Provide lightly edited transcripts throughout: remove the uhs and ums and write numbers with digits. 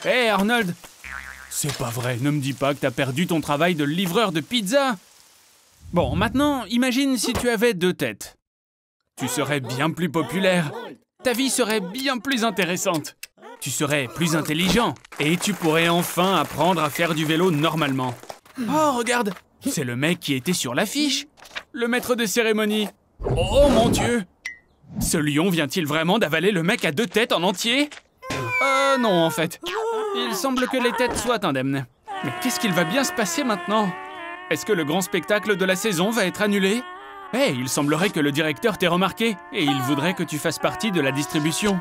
Hé, Arnold! C'est pas vrai, ne me dis pas que t'as perdu ton travail de livreur de pizza! Bon, maintenant, imagine si tu avais 2 têtes. Tu serais bien plus populaire. Ta vie serait bien plus intéressante. Tu serais plus intelligent. Et tu pourrais enfin apprendre à faire du vélo normalement. Oh, regarde! C'est le mec qui était sur l'affiche. Le maître de cérémonie. Oh mon Dieu! Ce lion vient-il vraiment d'avaler le mec à 2 têtes en entier? Non, en fait. Il semble que les têtes soient indemnes. Mais qu'est-ce qu'il va bien se passer maintenant? Est-ce que le grand spectacle de la saison va être annulé? Il semblerait que le directeur t'ait remarqué et il voudrait que tu fasses partie de la distribution.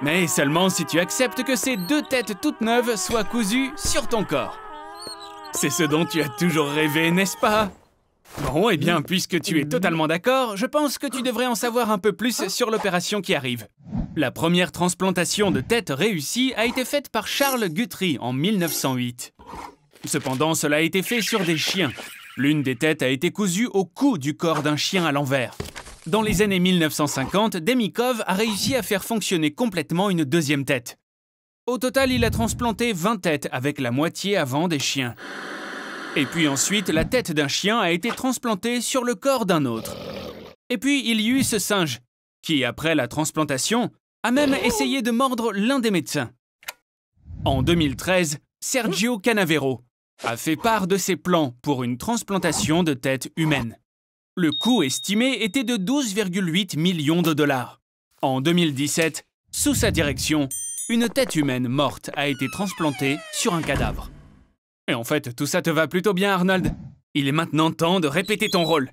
Mais seulement si tu acceptes que ces 2 têtes toutes neuves soient cousues sur ton corps. C'est ce dont tu as toujours rêvé, n'est-ce pas? Bon, eh bien, puisque tu es totalement d'accord, je pense que tu devrais en savoir un peu plus sur l'opération qui arrive. La première transplantation de tête réussie a été faite par Charles Guthrie en 1908. Cependant, cela a été fait sur des chiens. L'une des têtes a été cousue au cou du corps d'un chien à l'envers. Dans les années 1950, Demikov a réussi à faire fonctionner complètement une 2e tête. Au total, il a transplanté 20 têtes avec la moitié avant des chiens. Et puis ensuite, la tête d'un chien a été transplantée sur le corps d'un autre. Et puis, il y eut ce singe, qui, après la transplantation, a même essayé de mordre l'un des médecins. En 2013, Sergio Canavero a fait part de ses plans pour une transplantation de tête humaine. Le coût estimé était de 12,8 millions de dollars. En 2017, sous sa direction, une tête humaine morte a été transplantée sur un cadavre. Et en fait, tout ça te va plutôt bien, Arnold. Il est maintenant temps de répéter ton rôle.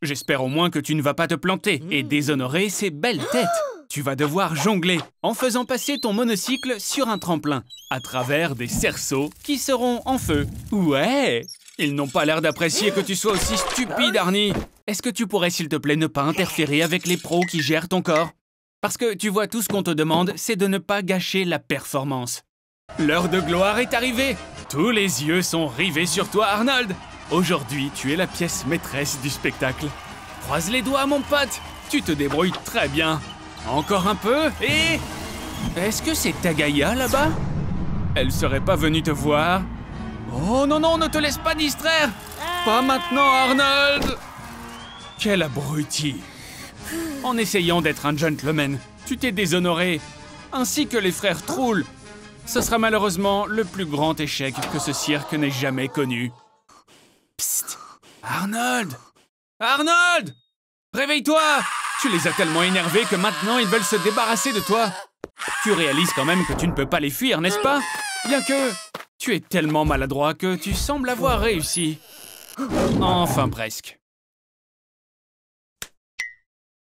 J'espère au moins que tu ne vas pas te planter et déshonorer ces belles têtes. Tu vas devoir jongler en faisant passer ton monocycle sur un tremplin, à travers des cerceaux qui seront en feu. Ouais! Ils n'ont pas l'air d'apprécier que tu sois aussi stupide, Arnie. Est-ce que tu pourrais, s'il te plaît, ne pas interférer avec les pros qui gèrent ton corps? Parce que tu vois, tout ce qu'on te demande, c'est de ne pas gâcher la performance. L'heure de gloire est arrivée. Tous les yeux sont rivés sur toi, Arnold. Aujourd'hui, tu es la pièce maîtresse du spectacle. Croise les doigts, mon pote. Tu te débrouilles très bien. Encore un peu et... Est-ce que c'est Tagaya, là-bas? Elle serait pas venue te voir? Oh non, non, ne te laisse pas distraire! Pas maintenant, Arnold! Quel abruti! En essayant d'être un gentleman, tu t'es déshonoré, ainsi que les frères Troul. Ce sera malheureusement le plus grand échec que ce cirque n'ait jamais connu. Psst! Arnold! Arnold! Réveille-toi! Tu les as tellement énervés que maintenant ils veulent se débarrasser de toi. Tu réalises quand même que tu ne peux pas les fuir, n'est-ce pas? Bien que tu es tellement maladroit que tu sembles avoir réussi. Enfin presque.